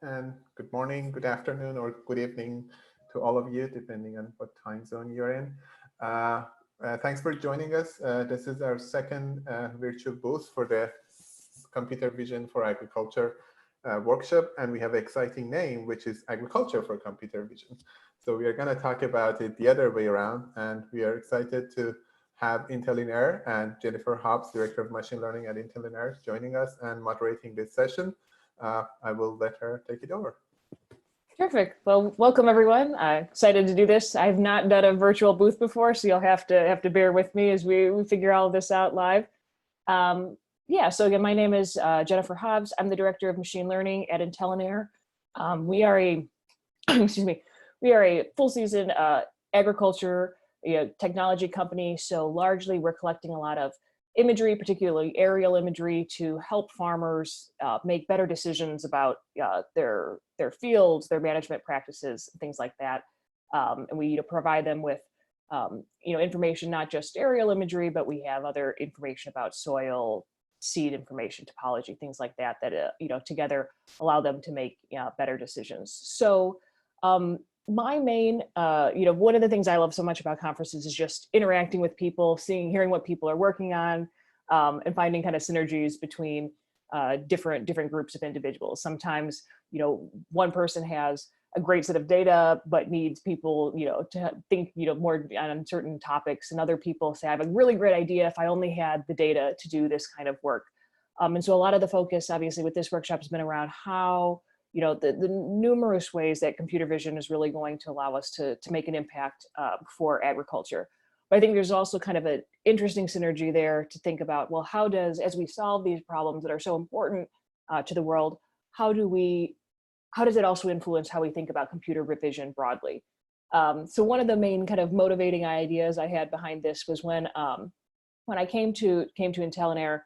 and good morning, good afternoon, or good evening to all of you, depending on what time zone you're in. Uh, Thanks for joining us. This is our second virtual booth for the Computer Vision for Agriculture workshop, and we have an exciting name, which is Agriculture for Computer Vision. So we are going to talk about it the other way around, and we are excited to have IntelinAir and Jennifer Hobbs, Director of Machine Learning at IntelinAir, joining us and moderating this session. I will let her take it over. Terrific. Well, welcome everyone. I'm excited to do this. I've not done a virtual booth before, so you'll have to bear with me as we figure all of this out live. Yeah, so again, my name is Jennifer Hobbs. I'm the Director of Machine Learning at IntelinAir. We are a, excuse me, we are a full season agriculture technology company. So largely we're collecting a lot of imagery, particularly aerial imagery, to help farmers make better decisions about their fields, their management practices, things like that. And we provide them with information, not just aerial imagery, but we have other information about soil, seed information, topology, things like that, that together allow them to make better decisions. So my main, one of the things I love so much about conferences is just interacting with people, hearing what people are working on, and finding kind of synergies between different groups of individuals. Sometimes, one person has a great set of data, but needs people, to think, more on certain topics, and other people say, I have a really great idea if I only had the data to do this kind of work. And so a lot of the focus, obviously, with this workshop has been around how the numerous ways that computer vision is really going to allow us to make an impact for agriculture. But I think there's also kind of an interesting synergy there to think about, well, as we solve these problems that are so important to the world, how does it also influence how we think about computer vision broadly? So one of the main kind of motivating ideas I had behind this was when I came to IntelinAir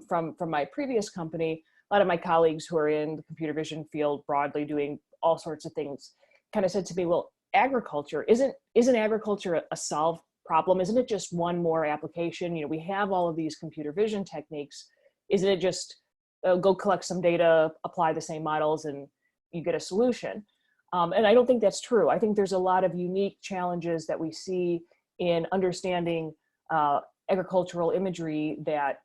from my previous company. A lot of my colleagues who are in the computer vision field broadly doing all sorts of things kind of said to me, well, agriculture, isn't agriculture a solved problem? Isn't it just one more application? We have all of these computer vision techniques. Isn't it just go collect some data, apply the same models, and you get a solution? And I don't think that's true. I think there's a lot of unique challenges that we see in understanding agricultural imagery that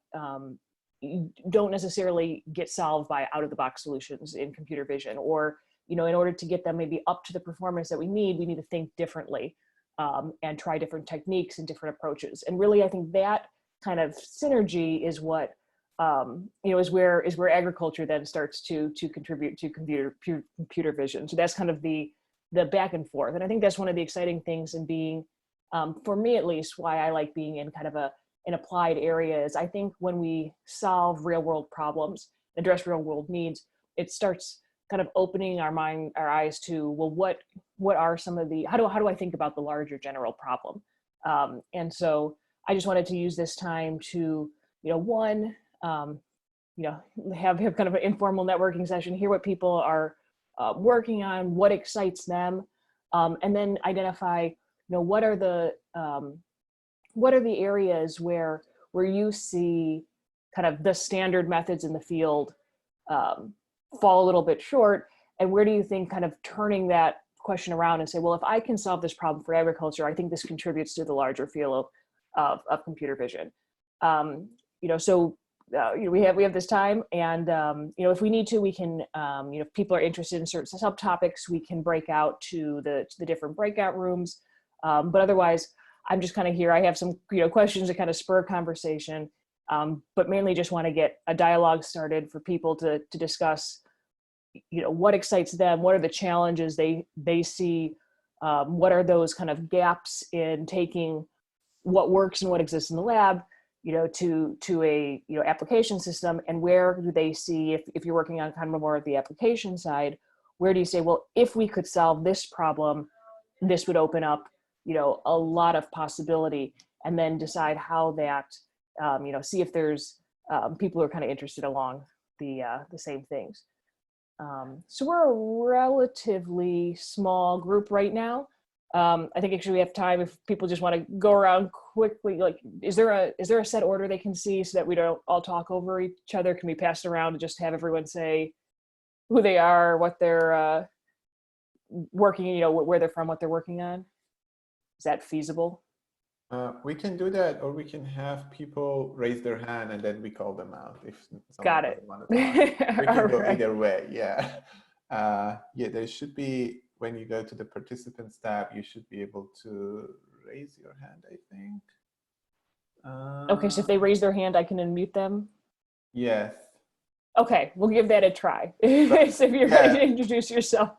don't necessarily get solved by out-of-the-box solutions in computer vision, or in order to get them maybe up to the performance that we need to think differently and try different techniques and different approaches. And really, I think that kind of synergy is what is where agriculture then starts to contribute to computer vision. So that's kind of the back and forth, and I think that's one of the exciting things in being, for me at least, why I like being in kind of an applied area is I think when we solve real world problems, address real world needs, it starts kind of opening our eyes to, well, what are some of the, how do I think about the larger general problem? And so I just wanted to use this time to, have kind of an informal networking session, hear what people are working on, what excites them, and then identify, what are the areas where you see kind of the standard methods in the field fall a little bit short, and where do you think kind of turning that question around and say, well, if I can solve this problem for agriculture, I think this contributes to the larger field of computer vision. We have this time, and if we need to, we can, if people are interested in certain subtopics, we can break out to the different breakout rooms. But otherwise, I'm just kind of here. I have some questions that kind of spur conversation, but mainly just want to get a dialogue started for people to discuss, what excites them, what are the challenges they see, what are those kind of gaps in taking what works and what exists in the lab, to a application system, and where do they see, if you're working on kind of more of the application side, where do you say, well, if we could solve this problem, this would open up a lot of possibility, and then decide how that, see if there's people who are kind of interested along the same things. So we're a relatively small group right now. I think actually we have time if people just want to go around quickly. Like, is there a set order they can see so that we don't all talk over each other? Can we pass it around and just have everyone say who they are, what they're working, where they're from, what they're working on? Is that feasible? We can do that, or we can have people raise their hand and then we call them out if someone Got it. doesn't want to talk. We All can go right. either way. Yeah. Yeah, there should be, when you go to the participants tab, you should be able to raise your hand, I think. Okay, so if they raise their hand, I can unmute them. Yes. Okay, we'll give that a try. So if you're ready to introduce yourself,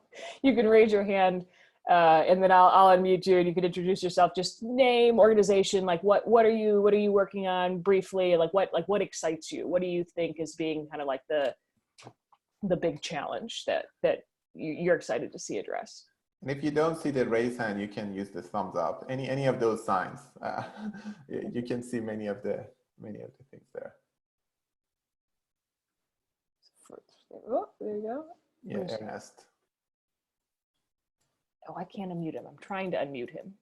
you can raise your hand, and then I'll unmute you, and you can introduce yourself. Just name, organization, like what are you working on briefly? Like what excites you? What do you think is being kind of like the big challenge that you're excited to see addressed? And if you don't see the raise hand, you can use the thumbs up. Any of those signs. You can see many of the things there. Oh, there you go. Yeah, Ernest. Oh, I can't unmute him. I'm trying to unmute him.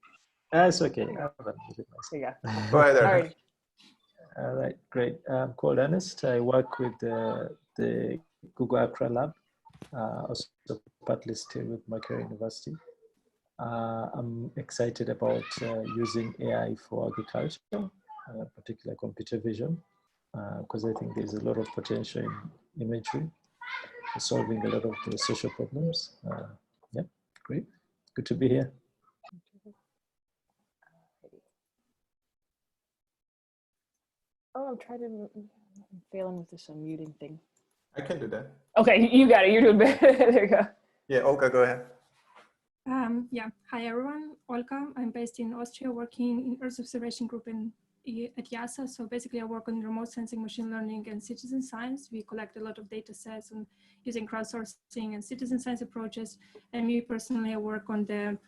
That's okay. There you go. Go ahead, All Ernest. right. All right, great. I'm called Ernest. I work with the Google Accra Lab, also partly still with Macquarie University. I'm excited about using AI for agriculture, particularly computer vision, because I think there's a lot of potential in imagery, solving a lot of the social problems. Yeah, great. Good to be here. Oh, I'm failing with this unmuting thing. I can do that. Okay, you got it. You're doing better. There you go. Yeah, Olga, go ahead. Yeah, hi everyone, Olga. I'm based in Austria, working in Earth Observation Group at IASA. So basically I work on remote sensing, machine learning, and citizen science. We collect a lot of data sets and using crowdsourcing and citizen science approaches. And me personally, I work on the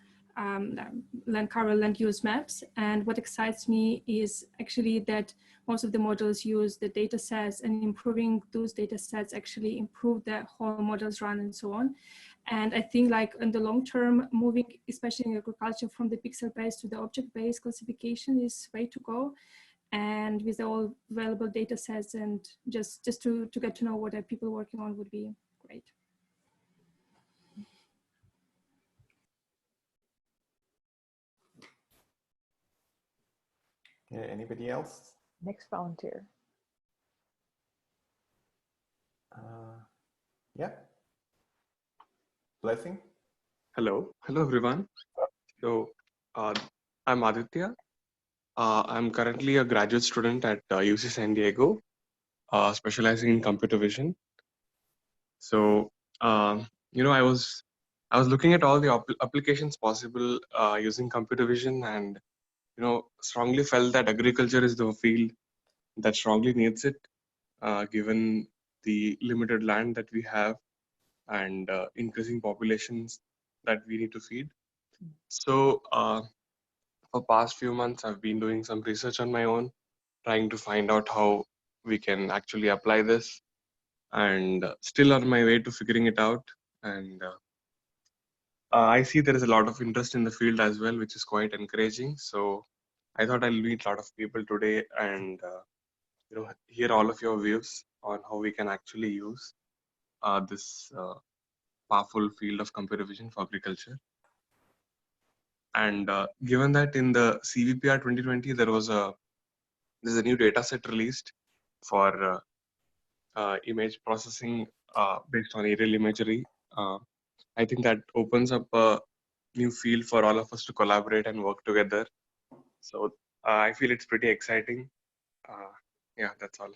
land cover, land use maps. And what excites me is actually that most of the models use the data sets, and improving those data sets actually improve the whole models run and so on. And I think like in the long term, moving, especially in agriculture, from the pixel-based to the object-based classification is way to go. And with all available data sets and just to get to know what are people working on would be great. Yeah, anybody else? Next volunteer. Yeah. Blessing. Hello everyone. So I'm Aditya. I'm currently a graduate student at UC San Diego, specializing in computer vision. So I was looking at all the applications possible using computer vision, and strongly felt that agriculture is the field that strongly needs it, given the limited land that we have and increasing populations that we need to feed. So for past few months, I've been doing some research on my own, trying to find out how we can actually apply this, and still on my way to figuring it out. And I see there is a lot of interest in the field as well, which is quite encouraging. So I thought I'll meet a lot of people today and hear all of your views on how we can actually use this powerful field of computer vision for agriculture. And given that in the CVPR 2020 there's a new data set released for image processing based on aerial imagery, I think that opens up a new field for all of us to collaborate and work together. So I feel it's pretty exciting. Yeah, that's all.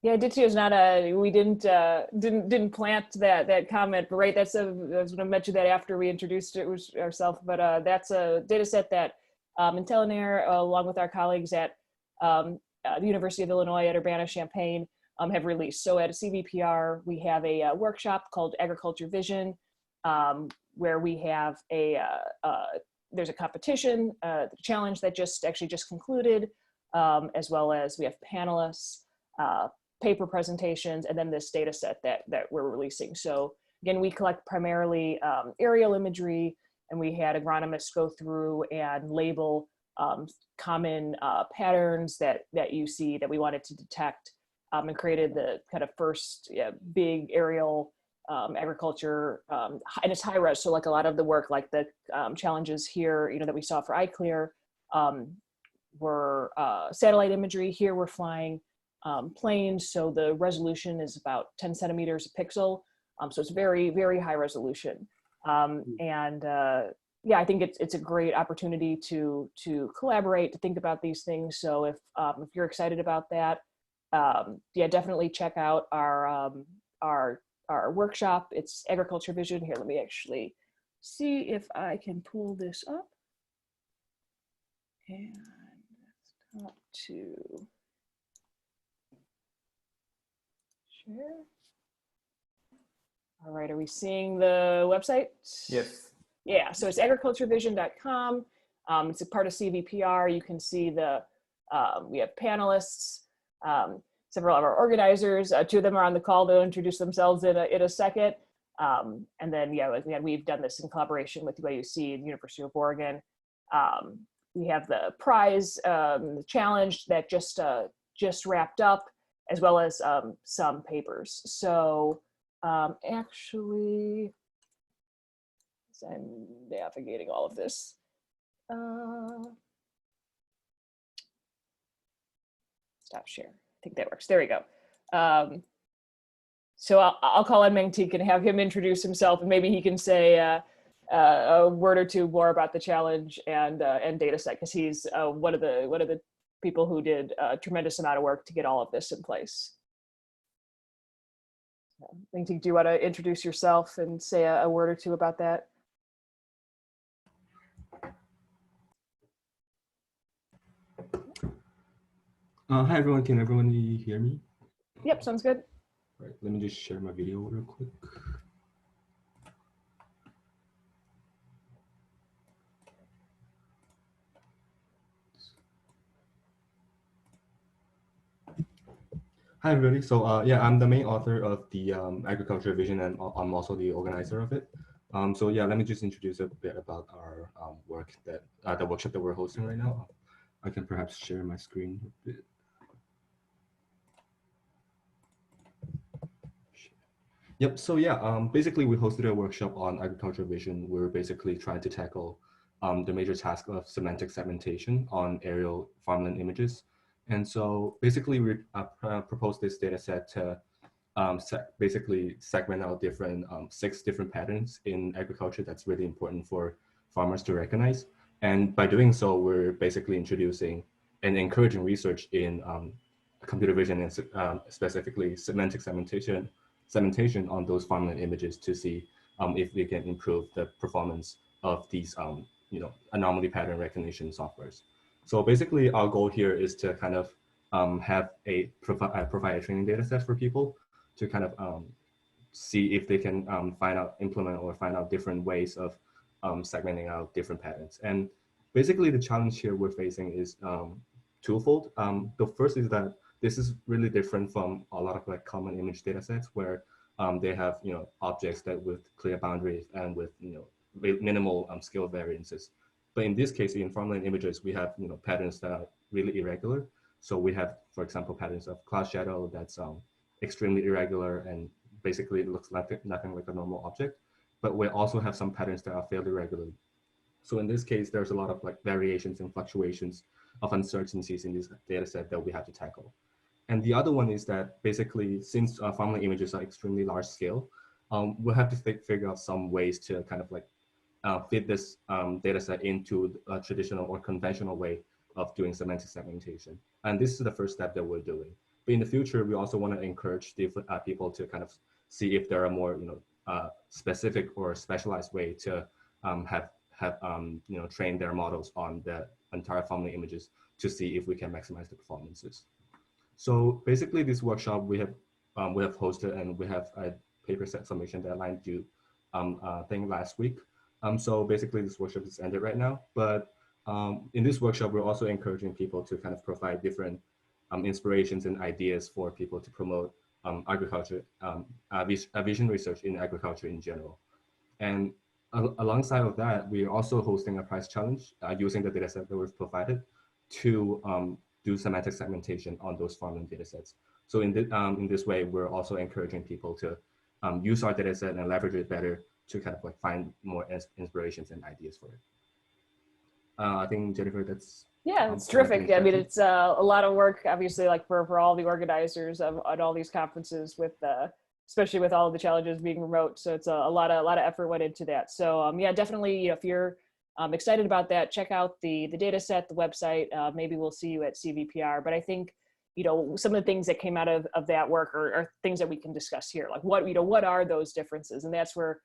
Yeah, Aditya is not we didn't plant that comment, but right, I was going to mention that after we introduced ourselves, but that's a data set that IntelinAir, along with our colleagues at the University of Illinois at Urbana-Champaign, have released. So at a CVPR, we have a workshop called Agriculture Vision, where we have there's a competition, challenge that just concluded, as well as we have panelists, paper presentations, and then this data set that we're releasing. So again, we collect primarily aerial imagery, and we had agronomists go through and label common patterns that you see that we wanted to detect, and created the kind of first big aerial agriculture, and it's high res. So like a lot of the work, like the challenges here, that we saw for ICLR were satellite imagery. Here we're flying planes. So the resolution is about 10 centimeters a pixel. So it's very, very high resolution. Yeah, I think it's a great opportunity to collaborate, to think about these things. So if you're excited about that, yeah, definitely check out our workshop. It's Agriculture Vision. Here, let me actually see if I can pull this up. And stop to share. All right, are we seeing the website? Yes. Yeah, so it's agriculturevision.com. It's a part of CVPR. You can see we have panelists, several of our organizers. Two of them are on the call. They'll introduce themselves in a second. And then, yeah, again, we've done this in collaboration with UIUC and University of Oregon. We have the prize, the challenge that just wrapped up, as well as some papers. So actually, I'm navigating all of this. Stop share. I think that works. There we go. So I'll call on Mengtik and have him introduce himself, and maybe he can say a word or two more about the challenge and data set, because he's one of the people who did a tremendous amount of work to get all of this in place. Mengtik, do you want to introduce yourself and say a word or two about that? Hi everyone, can everyone hear me? Yep, sounds good. All right, let me just share my video real quick. Hi everybody, so yeah, I'm the main author of the Agriculture Vision, and I'm also the organizer of it. So yeah, let me just introduce a bit about our work, that the workshop that we're hosting right now. I can perhaps share my screen a bit. Yep, so yeah, basically we hosted a workshop on Agriculture Vision. We're basically trying to tackle the major task of semantic segmentation on aerial farmland images. And so basically we proposed this data set to basically segment out different 6 different patterns in agriculture that's really important for farmers to recognize. And by doing so, we're basically introducing and encouraging research in computer vision and specifically semantic segmentation on those farmland images to see if we can improve the performance of these anomaly pattern recognition softwares. So basically our goal here is to kind of provide a training data set for people to kind of see if they can implement or find out different ways of segmenting out different patterns. And basically the challenge here we're facing is twofold. The first is that this is really different from a lot of like common image data sets where they have objects that with clear boundaries and with minimal scale variances. But in this case, in farmland images, we have patterns that are really irregular. So we have, for example, patterns of cloud shadow that's extremely irregular and basically looks like nothing like a normal object. But we also have some patterns that are fairly regular. So in this case, there's a lot of like variations and fluctuations of uncertainties in this data set that we have to tackle. And the other one is that basically, since farmland images are extremely large scale, we'll have to figure out some ways to kind of like fit this data set into a traditional or conventional way of doing semantic segmentation. And this is the first step that we're doing. But in the future, we also want to encourage people to kind of see if there are more specific or specialized way to train their models on the entire farmland images to see if we can maximize the performances. So basically, this workshop we have hosted, and we have a paper set submission deadline due I think last week. So basically, this workshop is ended right now. But in this workshop, we're also encouraging people to kind of provide different inspirations and ideas for people to promote agriculture, vision research in agriculture in general. And alongside of that, we are also hosting a prize challenge using the dataset that we've provided to do semantic segmentation on those farmland datasets. So in this way, we're also encouraging people to use our data set and leverage it better to kind of like find more inspirations and ideas for it. I think, Jennifer, that's... Yeah, it's terrific. I mean, it's a lot of work, obviously, like for all the organizers at all these conferences, with especially with all of the challenges being remote. So it's a lot of effort went into that. So yeah, definitely, if you're excited about that, check out the data set, the website. Maybe we'll see you at CVPR. But I think, some of the things that came out of that work are things that we can discuss here. Like what are those differences? And that's where,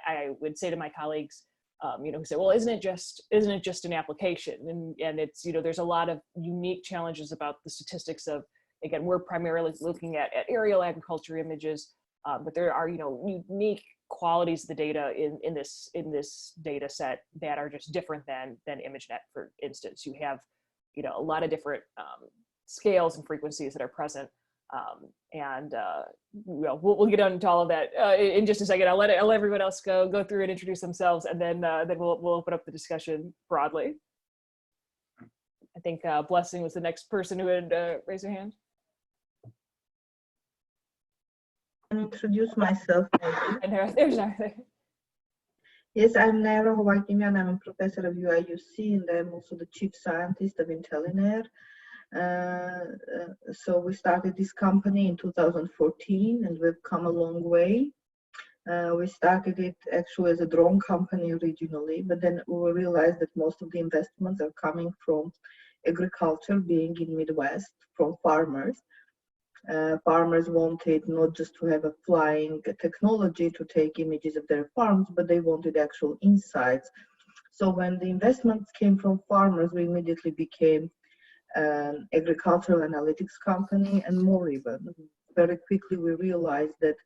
I would say to my colleagues, who say, well, isn't it just an application? And it's, there's a lot of unique challenges about the statistics of, again, we're primarily looking at aerial agriculture images, but there are, unique qualities of the data in this data set that are just different than ImageNet, for instance. You have, a lot of different scales and frequencies that are present. We'll get into all of that in just a second. I'll let everyone else go through and introduce themselves, and then we'll open up the discussion broadly. I think Blessing was the next person who would raise their hand. Introduce myself. And there's Nara. Yes, I'm Nara Howardimian. I'm a professor of UIUC, and I'm also the chief scientist of IntelinAir. So we started this company in 2014, and we've come a long way. We started it actually as a drone company originally, but then we realized that most of the investments are coming from agriculture, being in Midwest, from farmers. Farmers wanted not just to have a flying technology to take images of their farms, but they wanted actual insights. So when the investments came from farmers, we immediately became an agricultural analytics company, and more even. Very quickly we realized that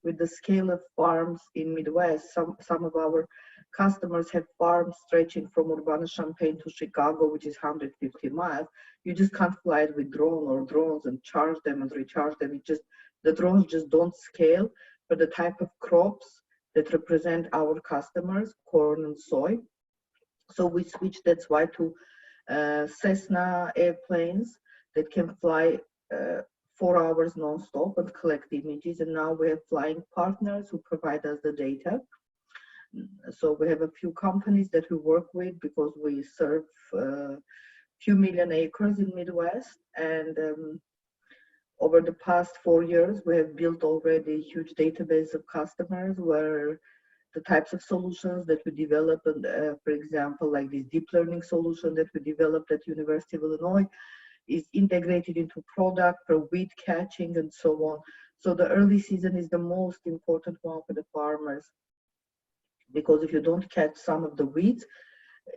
with the scale of farms in Midwest, some of our customers have farms stretching from Urbana-Champaign to Chicago, which is 150 miles. You just can't fly it with drones and charge them and recharge them. The drones just don't scale for the type of crops that represent our customers, corn and soy. So we switched, that's why, to Cessna airplanes that can fly 4 hours non-stop and collect images. And now we have flying partners who provide us the data. So we have a few companies that we work with because we serve a few million acres in Midwest. And over the past 4 years, we have built already a huge database of customers where the types of solutions that we develop, and for example, like this deep learning solution that we developed at University of Illinois, is integrated into product for weed catching and so on. So the early season is the most important one for the farmers, because if you don't catch some of the weeds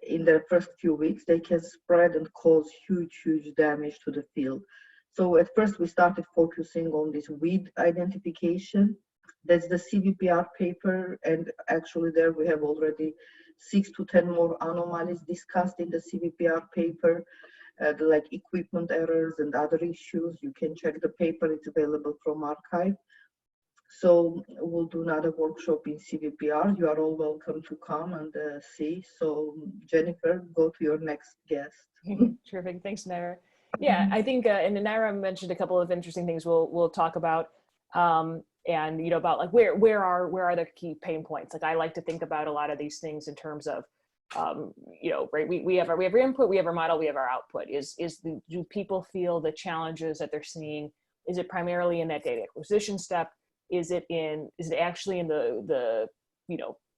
in their first few weeks, they can spread and cause huge damage to the field. So at first we started focusing on this weed identification. That's the CVPR paper, and actually there we have already 6 to 10 more anomalies discussed in the CVPR paper, like equipment errors and other issues. You can check the paper, it's available from archive. So we'll do another workshop in CVPR. You are all welcome to come and see. So Jennifer, go to your next guest. Terrific, thanks, Nara. Yeah, I think, and Nara mentioned a couple of interesting things we'll talk about. And about like where are the key pain points. Like I like to think about a lot of these things in terms of right, we have our input, we have our model, we have our output. Do people feel the challenges that they're seeing? Is it primarily in that data acquisition step? Is it actually in the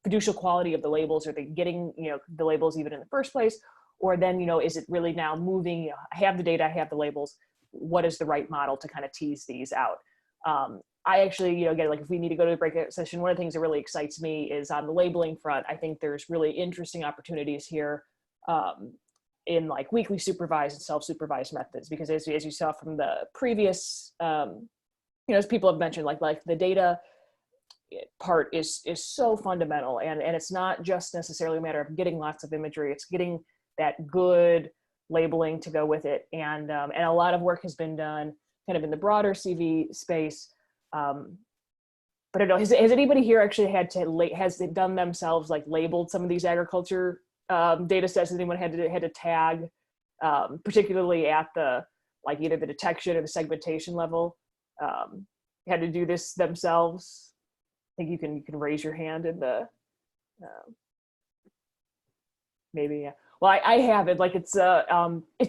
fiducial quality of the labels? Are they getting the labels even in the first place? Or then is it really now moving, I have the data, I have the labels, what is the right model to kind of tease these out? I actually, again, like if we need to go to the breakout session, one of the things that really excites me is on the labeling front. I think there's really interesting opportunities here in like weakly supervised and self-supervised methods, because as you saw from the previous, as people have mentioned, like the data part is so fundamental, and it's not just necessarily a matter of getting lots of imagery, it's getting that good labeling to go with it. And a lot of work has been done kind of in the broader CV space. But I don't know, has anybody here actually has it done themselves, like labeled some of these agriculture data sets? Has anyone had to tag, particularly at the like either the detection or the segmentation level, had to do this themselves? I think you can raise your hand in the, maybe, yeah. Well, I have it, like it's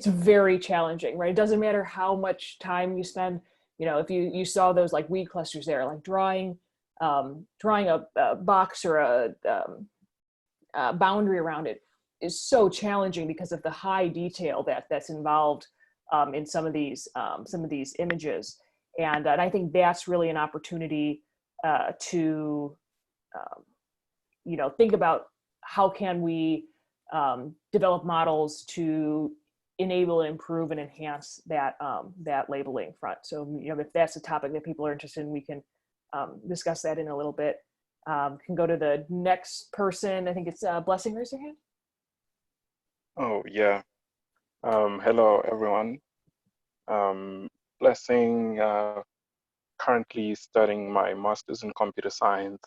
very challenging, right? It doesn't matter how much time you spend, you know, if you saw those like weed clusters there, like drawing a box or a boundary around it is so challenging because of the high detail that's involved in some of these images. And I think that's really an opportunity to, you know, think about how can we develop models to enable and improve and enhance that that labeling front. So, you know, if that's a topic that people are interested in, we can discuss that in a little bit. Can go to the next person. I think it's Blessing. Raise your hand. Oh, yeah. Hello, everyone. Blessing, currently studying my master's in computer science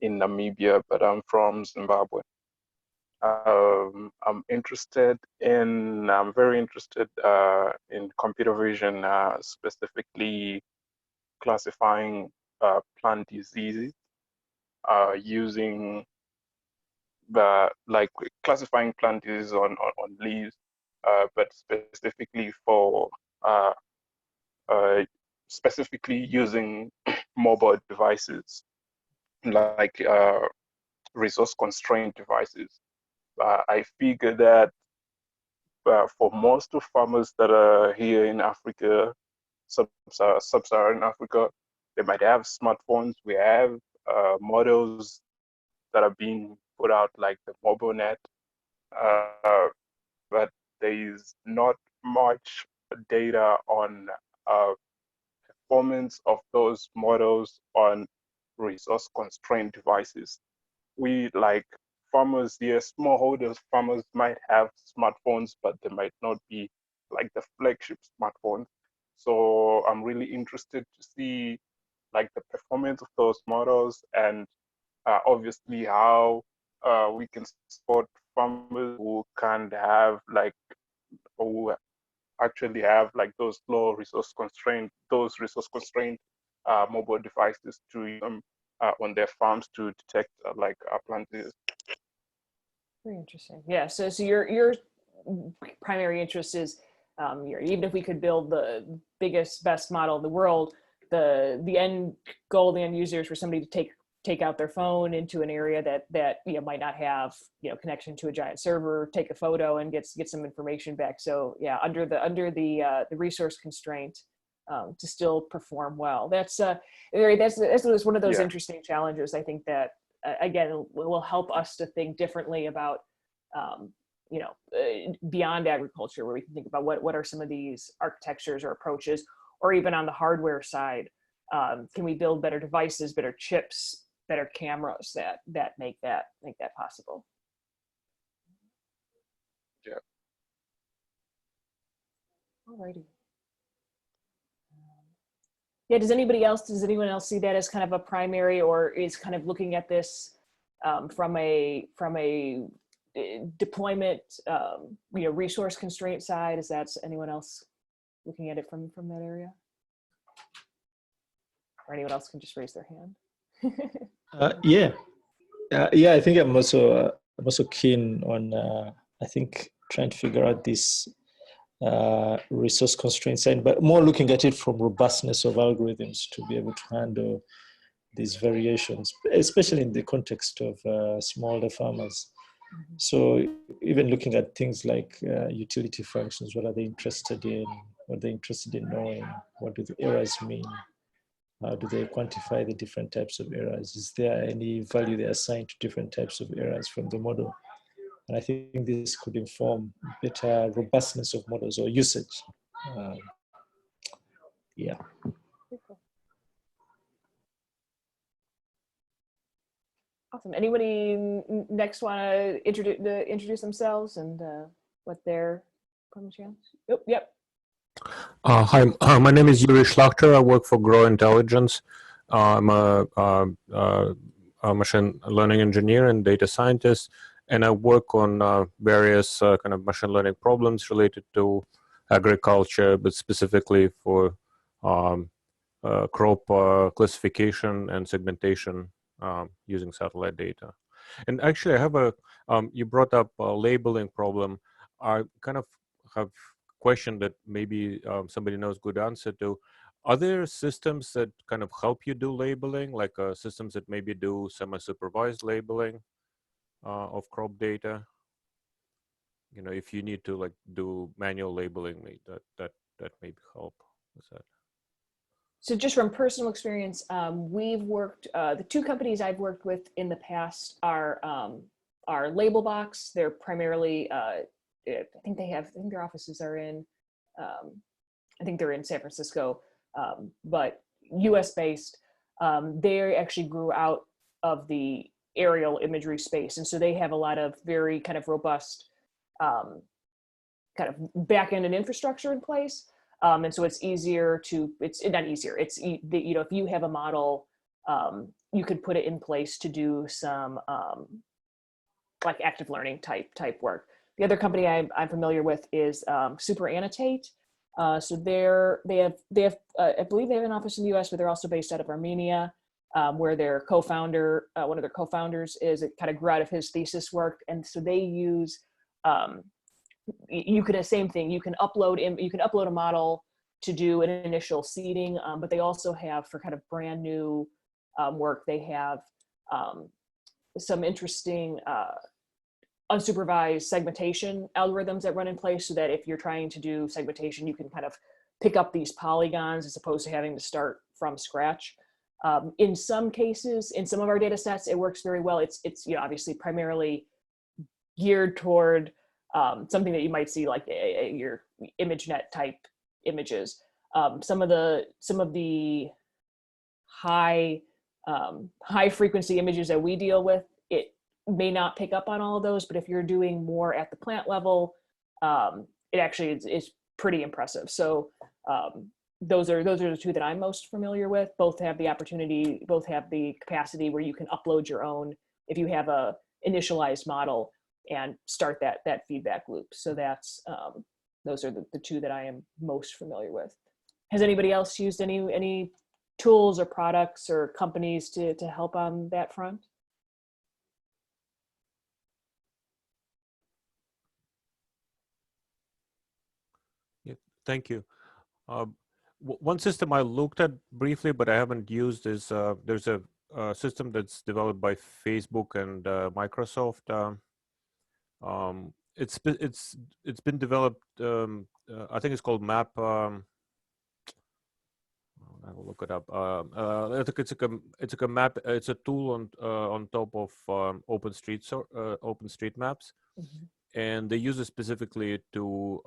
in Namibia, but I'm from Zimbabwe. I'm very interested in computer vision, specifically classifying plant diseases using classifying plant diseases on leaves, but specifically for specifically using mobile devices like resource constrained devices. I figure that for most of farmers that are here in Africa, sub-Saharan Africa, they might have smartphones. We have models that are being put out like the mobile net, but there is not much data on performance of those models on resource constrained devices. We like farmers here, smallholders farmers might have smartphones, but they might not be like the flagship smartphones. So I'm really interested to see like the performance of those models and obviously how we can support farmers who can't have like, who actually have like those resource constrained mobile devices to use them on their farms to detect plant disease. Very interesting. Yeah. So your primary interest is, even if we could build the biggest, best model in the world, the end goal, the end user is for somebody to take out their phone into an area that you know might not have connection to a giant server, take a photo and get some information back. So yeah, under the resource constraint, to still perform well. That's one of those interesting challenges. I think that again will help us to think differently about beyond agriculture, where we can think about what are some of these architectures or approaches, or even on the hardware side, can we build better devices, better chips, better cameras that make that possible. Yeah. Alrighty. Yeah, does anyone else see that as kind of a primary, or is kind of looking at this from a deployment, resource constraint side? Is that anyone else looking at it from that area? Or anyone else can just raise their hand. Yeah, I think I'm also keen on I think trying to figure out this resource constraint side, but more looking at it from robustness of algorithms to be able to handle these variations, especially in the context of smaller farmers. Mm-hmm. So even looking at things like utility functions, what are they interested in? What are they interested in knowing? What do the errors mean? How do they quantify the different types of errors? Is there any value they assign to different types of errors from the model? And I think this could inform better robustness of models or usage. Yeah. Awesome. Anybody next want to introduce themselves and what their channel? Oh, yep. Hi, my name is Yuri Schlachter. I work for Grow Intelligence. I'm a machine learning engineer and data scientist, and I work on various kind of machine learning problems related to agriculture, but specifically for crop classification and segmentation using satellite data. And actually, I have you brought up a labeling problem. I kind of have a question that maybe somebody knows good answer to. Are there systems that kind of help you do labeling, like systems that maybe do semi-supervised labeling of crop data? You know, if you need to like do manual labeling, that maybe help with that. So just from personal experience, we've worked, the two companies I've worked with in the past are Labelbox. They're primarily, I think their offices are in, I think they're in San Francisco, but US based. They actually grew out of the aerial imagery space. And so they have a lot of very kind of robust kind of back end and infrastructure in place. And so it's easier to, it's not easier, it's, you know, if you have a model, you could put it in place to do some like active learning type work. The other company I'm familiar with is Super Annotate. So they have I believe they have an office in the US, but they're also based out of Armenia, where their co-founder, one of their co-founders is, it kind of grew out of his thesis work. And so they use, you could, same thing, you can upload a model to do an initial seeding, but they also have, for kind of brand new work, they have some interesting unsupervised segmentation algorithms that run in place, so that if you're trying to do segmentation, you can kind of pick up these polygons as opposed to having to start from scratch. In some cases, in some of our data sets, it works very well. It's you know, obviously primarily geared toward something that you might see like your ImageNet type images. Some of the high frequency images that we deal with, it may not pick up on all of those, but if you're doing more at the plant level, it actually is pretty impressive. So those are the two that I'm most familiar with. Both have the opportunity, both have the capacity where you can upload your own, if you have a initialized model, and start that feedback loop. So that's those are the two that I am most familiar with. Has anybody else used any tools or products or companies to help on that front? Yeah, thank you. One system I looked at briefly, but I haven't used is there's a system that's developed by Facebook and Microsoft. It's been developed. I think it's called Map. I will look it up. I think it's like a map. It's a tool on top of OpenStreetMaps, and they use it specifically to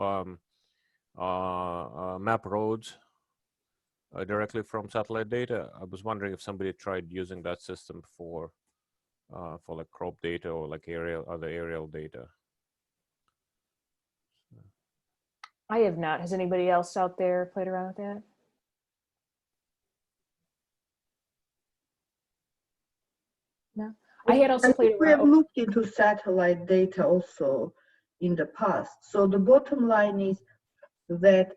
map roads directly from satellite data. I was wondering if somebody tried using that system for like crop data or like other aerial data. I have not. Has anybody else out there played around with that? No. I had also played around. We have looked into satellite data also in the past. So the bottom line is that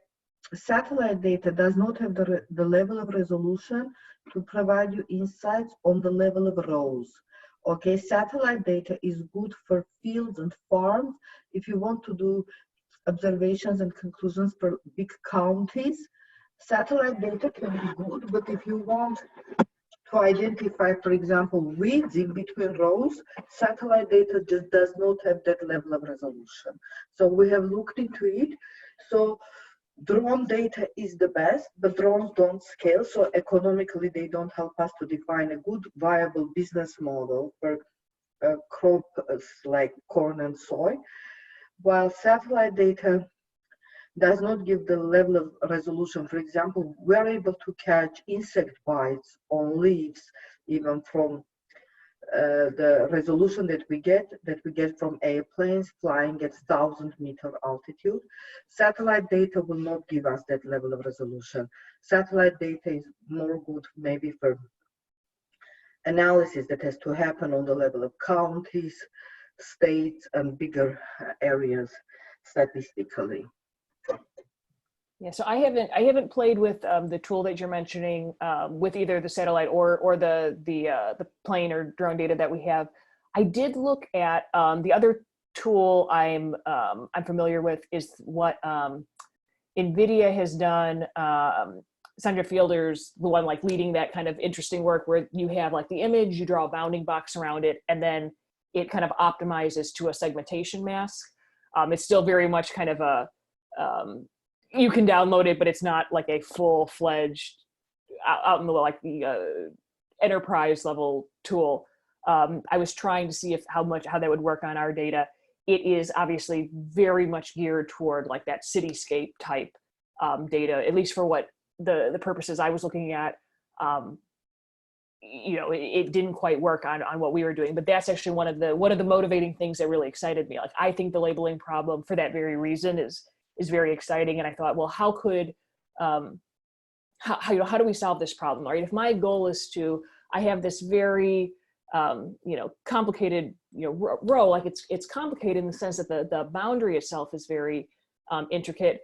satellite data does not have the level of resolution to provide you insights on the level of rows. Okay, satellite data is good for fields and farms. If you want to do observations and conclusions for big counties, satellite data can be good, but if you want to identify, for example, weeds in between rows, satellite data just does not have that level of resolution. So we have looked into it. So drone data is the best, but drones don't scale, so economically they don't help us to define a good viable business model for crops like corn and soy, while satellite data does not give the level of resolution. For example, we're able to catch insect bites on leaves, even from the resolution that we get from airplanes flying at 1,000-meter altitude. Satellite data will not give us that level of resolution. Satellite data is more good maybe for analysis that has to happen on the level of counties, states, and bigger areas statistically. Yeah, so I haven't played with the tool that you're mentioning with either the satellite or the plane or drone data that we have. I did look at the other tool I'm familiar with is what NVIDIA has done. Sandra Fielder's the one like leading that kind of interesting work where you have like the image, you draw a bounding box around it, and then it kind of optimizes to a segmentation mask. It's still very much kind of a you can download it, but it's not like a full-fledged out in the like the enterprise level tool. I was trying to see how that would work on our data. It is obviously very much geared toward like that cityscape type data, at least for what the purposes I was looking at. You know, it didn't quite work on what we were doing, but that's actually one of the motivating things that really excited me. Like, I think the labeling problem for that very reason is very exciting. And I thought, well, how could, how do we solve this problem? Right? If my goal is I have this very, complicated, row, like it's complicated in the sense that the boundary itself is very intricate,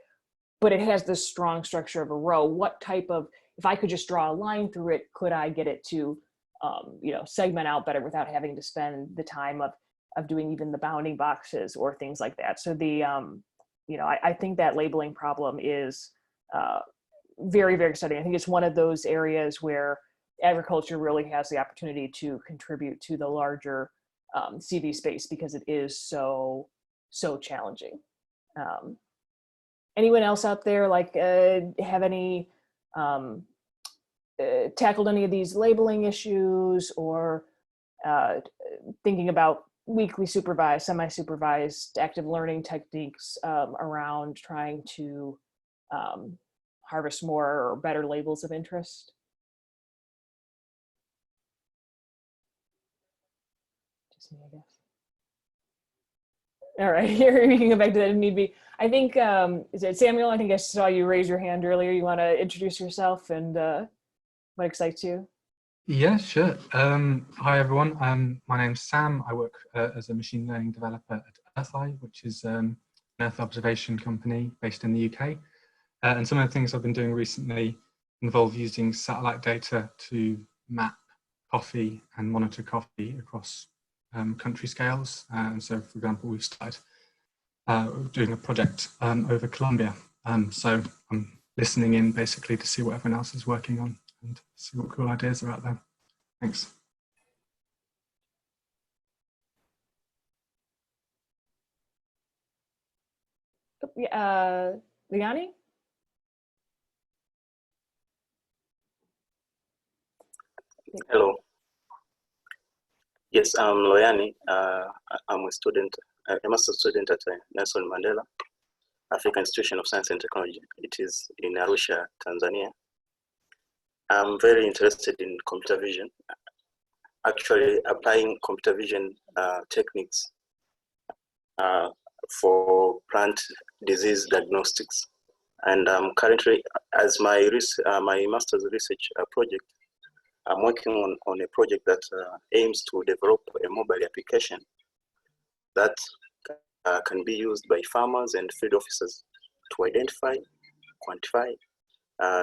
but it has this strong structure of a row. What type of, if I could just draw a line through it, could I get it to, segment out better without having to spend the time of doing even the bounding boxes or things like that? So I think that labeling problem is very, very exciting. I think it's one of those areas where agriculture really has the opportunity to contribute to the larger CV space because it is so challenging. Anyone else out there like have any tackled any of these labeling issues or thinking about weekly supervised, semi-supervised active learning techniques around trying to harvest more or better labels of interest? Just me, I guess. All right, here we can go back to that if need be. I think, is it Samuel? I think I saw you raise your hand earlier. You want to introduce yourself and what excites you? Yeah, sure. Hi, everyone. My name's Sam. I work as a machine learning developer at EarthEye, which is an Earth observation company based in the UK. And some of the things I've been doing recently involve using satellite data to map coffee and monitor coffee across country scales. And so, for example, we've started doing a project over Colombia. So I'm listening in basically to see what everyone else is working on and see what cool ideas are out there. Thanks. Liani? Hello. Yes, I'm Loyani. I'm a student, a master's student at Nelson Mandela African Institution of Science and Technology. It is in Arusha, Tanzania. I'm very interested in computer vision, actually applying computer vision techniques for plant disease diagnostics. And currently, as my master's research project, I'm working on a project that aims to develop a mobile application that can be used by farmers and field officers to identify, quantify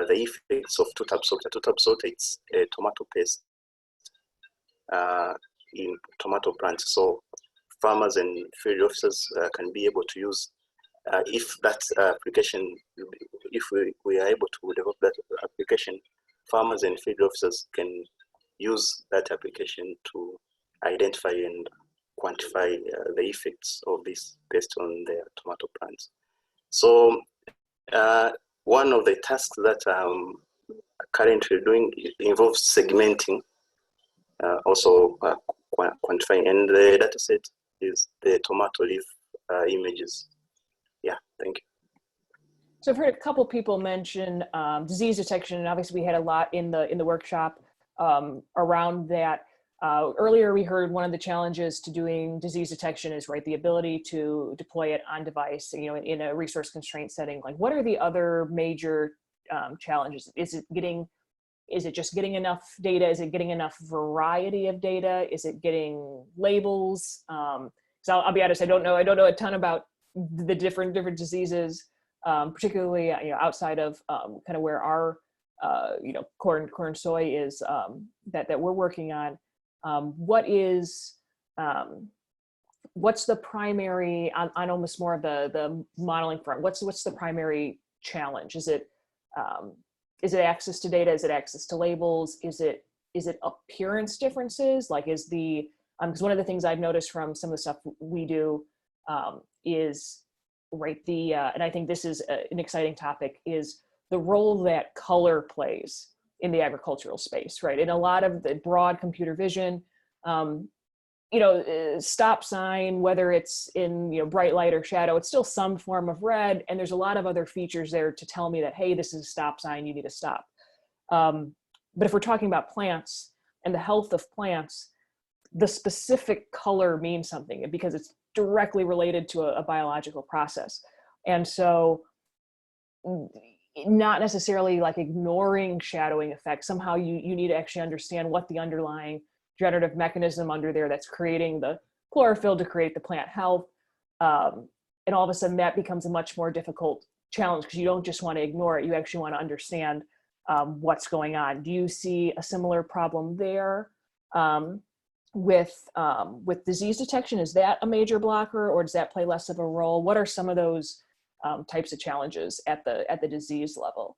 the effects of two-tab salter. Two-tab salter, it's a tomato paste in tomato plants. So farmers and field officers can be able to use, if that application, if we are able to develop that application, farmers and field officers can use that application to identify and quantify the effects of this based on their tomato plants. So one of the tasks that I'm currently doing involves segmenting, also quantifying, and the data set is the tomato leaf images. Yeah, thank you. So I've heard a couple people mention disease detection, and obviously we had a lot in the workshop around that. Earlier we heard one of the challenges to doing disease detection is the ability to deploy it on device, in a resource constraint setting. Like, what are the other major challenges? Is it just getting enough data? Is it getting enough variety of data? Is it getting labels? So I'll be honest, I don't know a ton about the different diseases particularly outside of kind of where our corn soy is that we're working on. What's the primary on almost more of the modeling front? What's the primary challenge? Is it access to data? Is it access to labels? Is it appearance differences? Like because one of the things I've noticed from some of the stuff we do is and I think this is an exciting topic, is the role that color plays in the agricultural space, right? In a lot of the broad computer vision, stop sign, whether it's in bright light or shadow, it's still some form of red, and there's a lot of other features there to tell me that, hey, this is a stop sign, you need to stop. But if we're talking about plants and the health of plants, the specific color means something because it's directly related to a biological process. And so not necessarily like ignoring shadowing effects. Somehow you need to actually understand what the underlying generative mechanism under there that's creating the chlorophyll to create the plant health. And all of a sudden that becomes a much more difficult challenge because you don't just want to ignore it. You actually want to understand what's going on. Do you see a similar problem there with disease detection? Is that a major blocker, or does that play less of a role? What are some of those types of challenges at the disease level?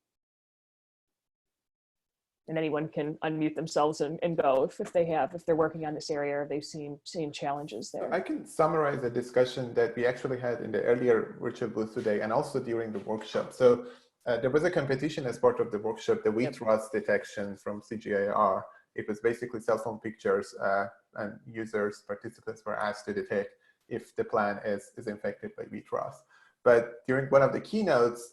And anyone can unmute themselves and go if they're working on this area or they've seen challenges there. I can summarize a discussion that we actually had in the earlier virtual booth today and also during the workshop. So there was a competition as part of the workshop, the wheat rust detection from CGIAR. It was basically cell phone pictures and participants were asked to detect if the plant is infected by wheat rust. But during one of the keynotes,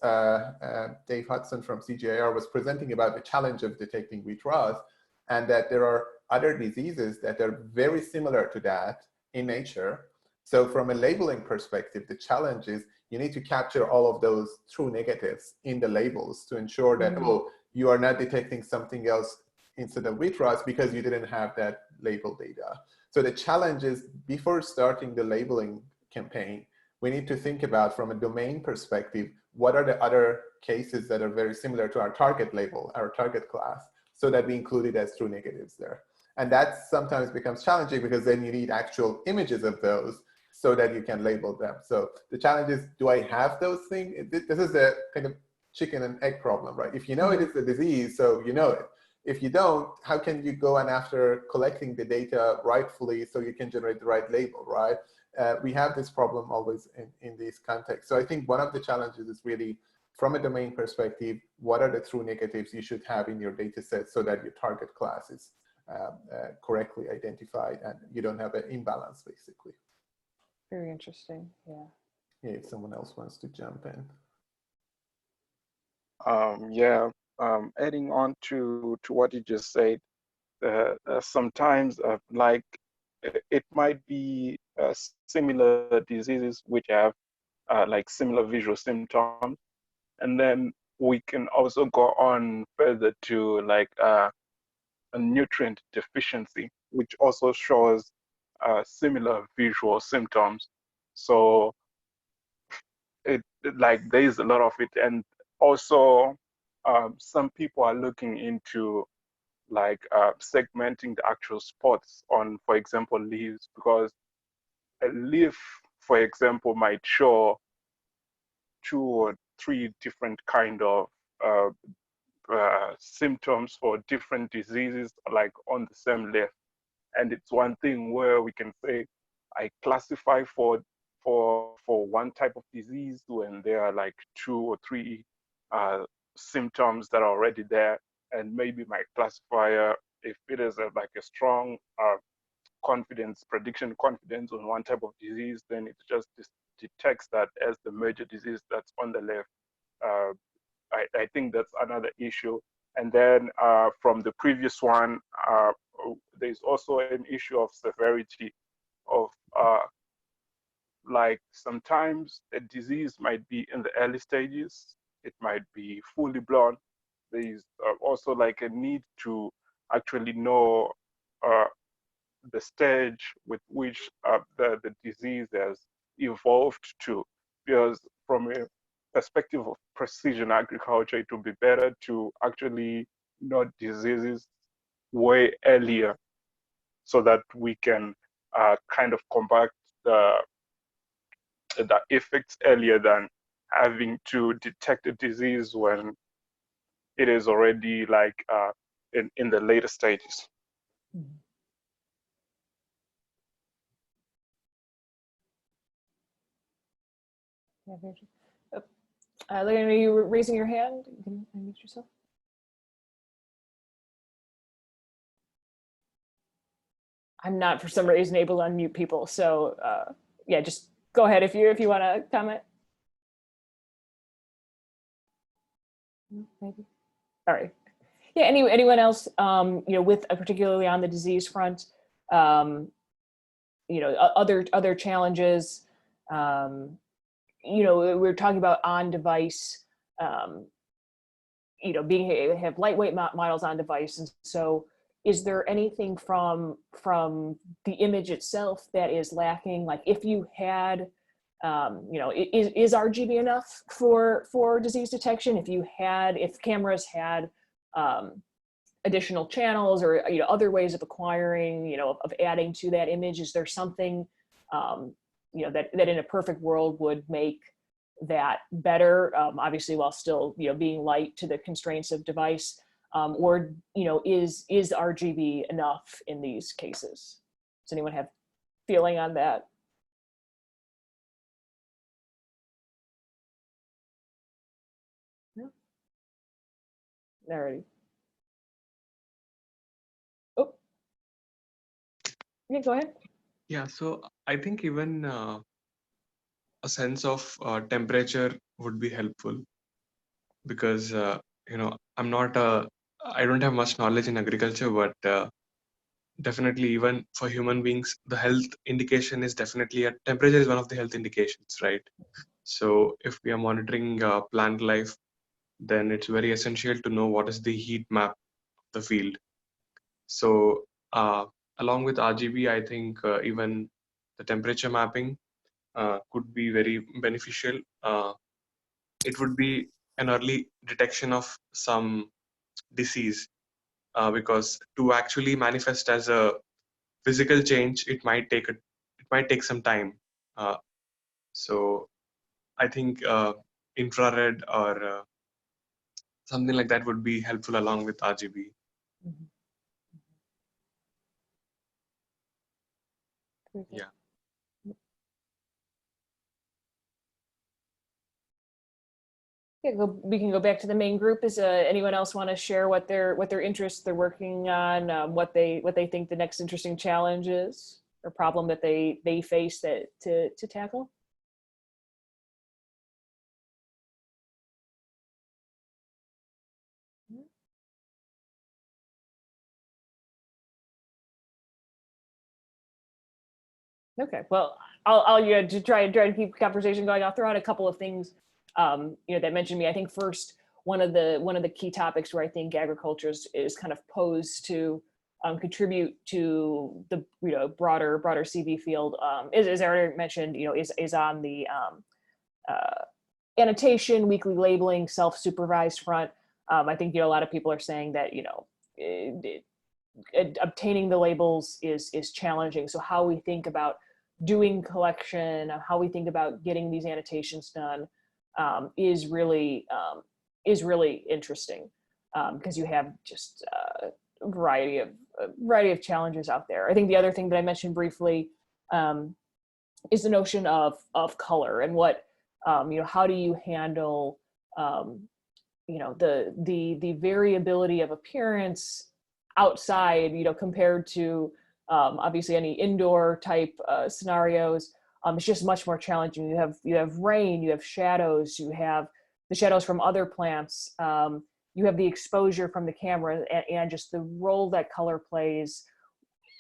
Dave Hudson from CGIAR was presenting about the challenge of detecting wheat rust, and that there are other diseases that are very similar to that in nature. So from a labeling perspective, the challenge is you need to capture all of those true negatives in the labels to ensure that, oh, you are not detecting something else instead of wheat rust because you didn't have that label data. So the challenge is, before starting the labeling campaign, we need to think about, from a domain perspective, what are the other cases that are very similar to our target label, our target class, so that we include it as true negatives there. And that sometimes becomes challenging because then you need actual images of those so that you can label them. So the challenge is, do I have those things? This is a kind of chicken and egg problem, right? If you know it is a disease, so you know it. If you don't, how can you go and after collecting the data rightfully so you can generate the right label, right? We have this problem always in these contexts. So I think one of the challenges is really, from a domain perspective, what are the true negatives you should have in your data set so that your target class is correctly identified and you don't have an imbalance, basically. Very interesting, yeah. Yeah, if someone else wants to jump in. Adding on to what you just said, sometimes like it might be similar diseases which have like similar visual symptoms, and then we can also go on further to like a nutrient deficiency, which also shows similar visual symptoms. So like there is a lot of it, and also some people are looking into like segmenting the actual spots on, for example, leaves, because a leaf, for example, might show 2 or 3 different kind of symptoms for different diseases, like on the same leaf. And it's one thing where we can say, I classify for one type of disease when there are like 2 or 3 symptoms that are already there, and maybe my classifier, if it is like a strong prediction confidence on one type of disease, then it just detects that as the major disease that's on the left. I think that's another issue. And then from the previous one, there's also an issue of severity of like sometimes a disease might be in the early stages, it might be fully blown. There's also like a need to actually know the stage with which the disease has evolved to, because from perspective of precision agriculture, it would be better to actually note diseases way earlier so that we can kind of combat the effects earlier than having to detect a disease when it is already like in the later stages. Are you raising your hand? You can unmute yourself. I'm not, for some reason, able to unmute people. So yeah, just go ahead if you want to comment. Maybe. All right. Yeah. Anyone else? With particularly on the disease front, other challenges. We're talking about on-device. Have lightweight models on device, and so. Is there anything from the image itself that is lacking? Like if you had, is RGB enough for disease detection? If cameras had additional channels or other ways of acquiring, of adding to that image, is there something that in a perfect world would make that better? Obviously, while still being light to the constraints of device. Or is RGB enough in these cases? Does anyone have feeling on that? No. Alrighty. Oh. Yeah, go ahead. Yeah, so I think even a sense of temperature would be helpful because I don't have much knowledge in agriculture, but definitely even for human beings, the health indication is definitely temperature is one of the health indications, right? So if we are monitoring plant life, then it's very essential to know what is the heat map of the field. So along with RGB, I think even the temperature mapping could be very beneficial. It would be an early detection of some disease because to actually manifest as a physical change, it might take some time. So I think infrared or something like that would be helpful along with RGB. Yeah. We can go back to the main group. Is anyone else want to share what their interests they're working on, what they think the next interesting challenge is or problem that they face to tackle? Okay, well, I'll to try to keep the conversation going. I'll throw out a couple of things that mentioned me. I think first, one of the key topics where I think agriculture is kind of posed to contribute to the broader CV field is already mentioned. Is on the annotation, weekly labeling, self-supervised front. I think a lot of people are saying that obtaining the labels is challenging. So how we think about doing collection, how we think about getting these annotations done is really interesting because you have just a variety of challenges out there. I think the other thing that I mentioned briefly is the notion of color and what how do you handle the variability of appearance outside, compared to obviously any indoor type scenarios. It's just much more challenging. You have rain, you have shadows, you have the shadows from other plants, you have the exposure from the camera, and just the role that color plays,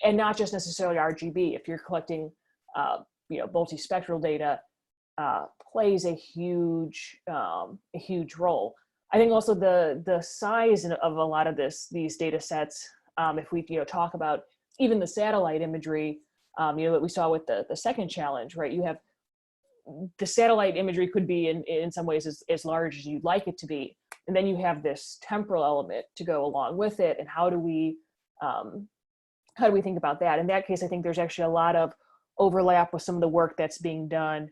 and not just necessarily RGB. If you're collecting multispectral data, plays a huge role. I think also the size of a lot of these data sets, if we talk about even the satellite imagery, that we saw with the second challenge, right? You have the satellite imagery could be in some ways as large as you'd like it to be. And then you have this temporal element to go along with it. And how do we think about that? In that case, I think there's actually a lot of overlap with some of the work that's being done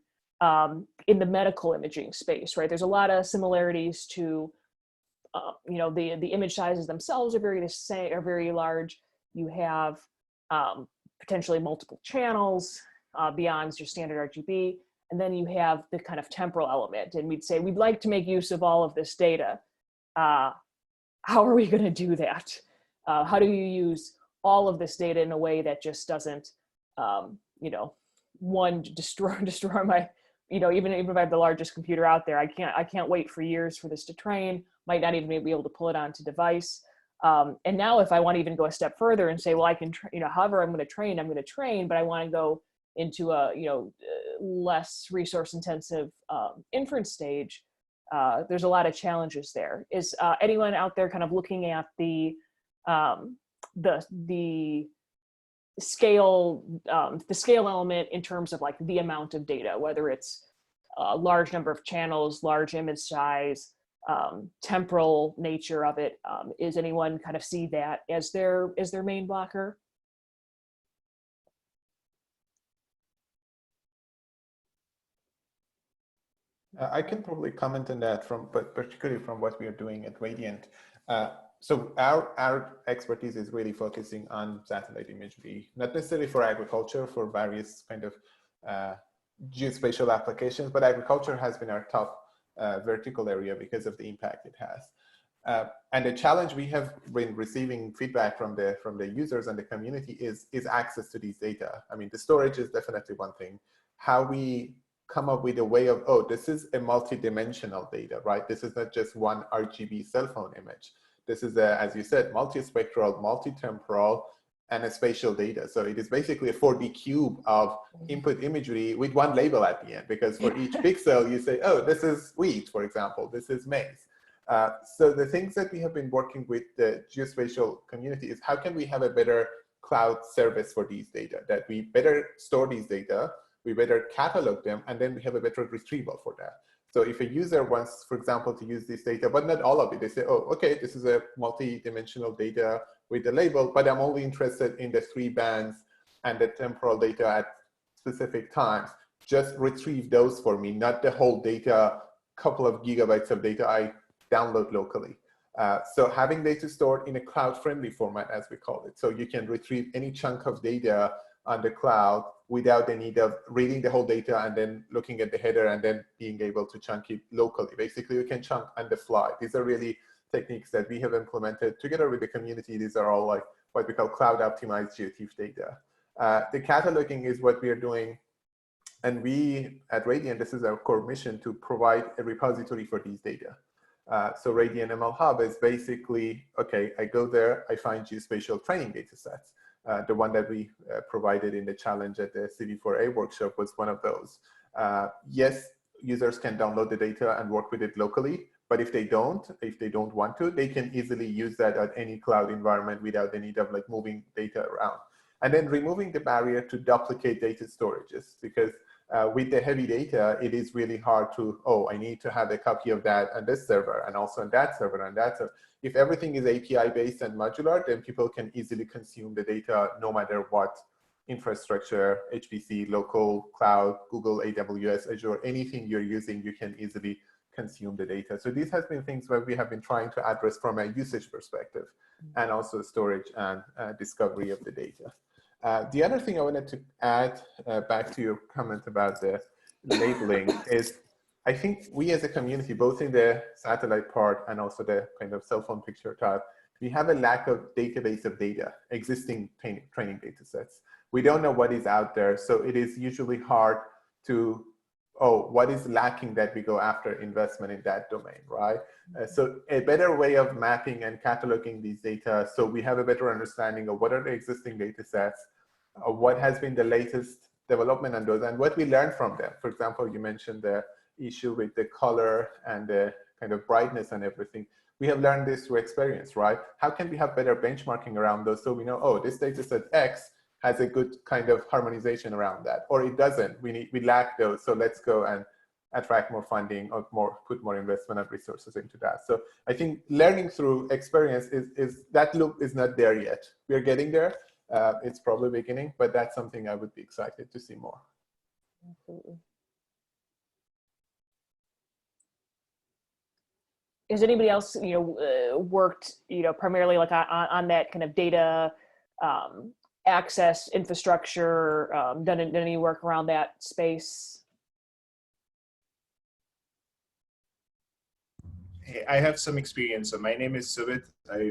in the medical imaging space, right? There's a lot of similarities to, the image sizes themselves are very large. You have potentially multiple channels beyond your standard RGB. And then you have the kind of temporal element. And we'd say, we'd like to make use of all of this data. How are we going to do that? How do you use all of this data in a way that just doesn't, one, destroy my, even if I have the largest computer out there, I can't wait for years for this to train, might not even be able to pull it onto device. And now if I want to even go a step further and say, well, I can, however I'm going to train, but I want to go into a, less resource intensive inference stage, there's a lot of challenges there. Is anyone out there kind of looking at the scale element in terms of like the amount of data, whether it's a large number of channels, large image size, temporal nature of it? Is anyone kind of see that as their main blocker? I can probably comment on that but particularly from what we are doing at Radiant. So our expertise is really focusing on satellite imagery, not necessarily for agriculture, for various kind of geospatial applications, but agriculture has been our top vertical area because of the impact it has. And the challenge we have been receiving feedback from the users and the community is access to these data. I mean, the storage is definitely one thing. How we come up with a way of, oh, this is a multi-dimensional data, right? This is not just one RGB cell phone image. This is, as you said, multispectral, multi-temporal, and a spatial data. So it is basically a 4D cube of input imagery with one label at the end, because for each pixel you say, oh, this is wheat, for example, this is maize. So the things that we have been working with the geospatial community is how can we have a better cloud service for these data, that we better store these data, we better catalog them, and then we have a better retrieval for that. So if a user wants, for example, to use this data, but not all of it, they say, oh, okay, this is a multi-dimensional data with the label, but I'm only interested in the 3 bands and the temporal data at specific times. Just retrieve those for me, not the whole data, couple of gigabytes of data I download locally. So having data stored in a cloud-friendly format, as we call it, so you can retrieve any chunk of data on the cloud without the need of reading the whole data and then looking at the header and then being able to chunk it locally. Basically, you can chunk on the fly. These are really techniques that we have implemented together with the community. These are all like what we call cloud optimized GeoTIFF data. The cataloging is what we are doing. And we at Radiant, this is our core mission, to provide a repository for these data. So Radiant ML Hub is basically, okay, I go there, I find geospatial training data sets. The one that we provided in the challenge at the CV4A workshop was one of those. Yes, users can download the data and work with it locally, but if they don't want to, they can easily use that at any cloud environment without the need of like moving data around. And then removing the barrier to duplicate data storages, because with the heavy data, it is really hard to, oh, I need to have a copy of that on this server and also on that server and that server. If everything is API based and modular, then people can easily consume the data no matter what infrastructure, HPC, local, cloud, Google, AWS, Azure, anything you're using, you can easily consume the data. So these has been things where we have been trying to address from a usage perspective, and also storage and discovery of the data. The other thing I wanted to add back to your comment about the labeling is, I think we as a community, both in the satellite part and also the kind of cell phone picture type, we have a lack of database of data, existing training data sets. We don't know what is out there, so it is usually hard to, oh, what is lacking that we go after investment in that domain, right? So a better way of mapping and cataloging these data, so we have a better understanding of what are the existing data sets, what has been the latest development on those, and what we learned from them. For example, you mentioned the issue with the color and the kind of brightness and everything. We have learned this through experience, right? How can we have better benchmarking around those so we know, oh, this data set X has a good kind of harmonization around that, or it doesn't. We lack those. So let's go and attract more funding or put more investment and resources into that. So I think learning through experience is that loop is not there yet. We are getting there. It's probably beginning, but that's something I would be excited to see more. Absolutely. Has anybody else, worked, primarily like on that kind of data access infrastructure, done any work around that space? Hey, I have some experience. So my name is Suvit.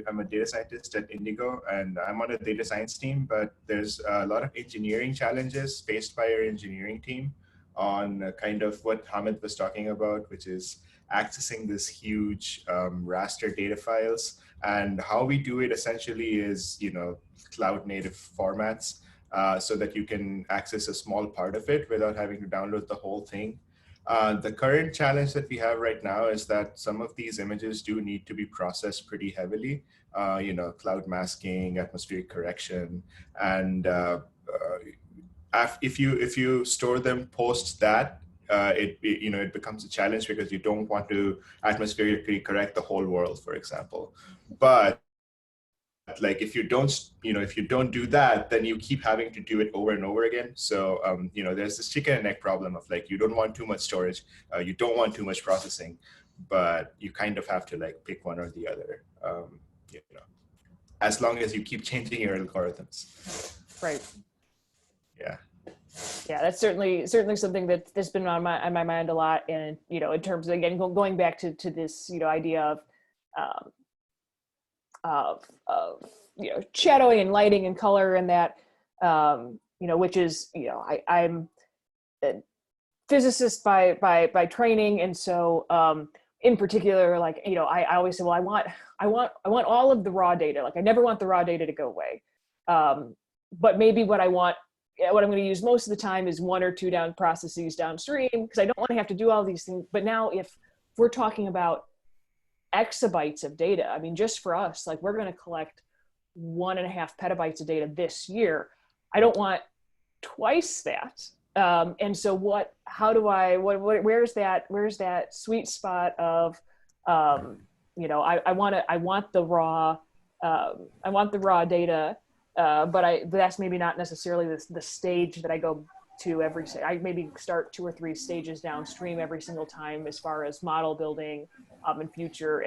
I'm a data scientist at Indigo, and I'm on a data science team, but there's a lot of engineering challenges faced by our engineering team on kind of what Hamid was talking about, which is accessing this huge raster data files. And how we do it essentially is, cloud native formats so that you can access a small part of it without having to download the whole thing. The current challenge that we have right now is that some of these images do need to be processed pretty heavily, cloud masking, atmospheric correction, and if you store them post that, it becomes a challenge because you don't want to atmospherically correct the whole world, for example. But like if you don't do that, then you keep having to do it over and over again. So there's this chicken and egg problem of like, you don't want too much storage, you don't want too much processing, but you kind of have to like pick one or the other, as long as you keep changing your algorithms. Right. Yeah. Yeah, that's certainly something that's been on my mind a lot. And in terms of, again, going back to this idea of shadowing and lighting and color, and that which is I'm a physicist by training, and so in particular, like I always say, well, I want all of the raw data. Like I never want the raw data to go away, but maybe what I'm going to use most of the time is one or two processes downstream, because I don't want to have to do all these things. But now if we're talking about exabytes of data, I mean, just for us, like we're going to collect 1.5 petabytes of data this year. I don't want twice that. And so where's that sweet spot of, I want the raw data, but that's maybe not necessarily the stage that I go to I maybe start 2 or 3 stages downstream every single time as far as model building and future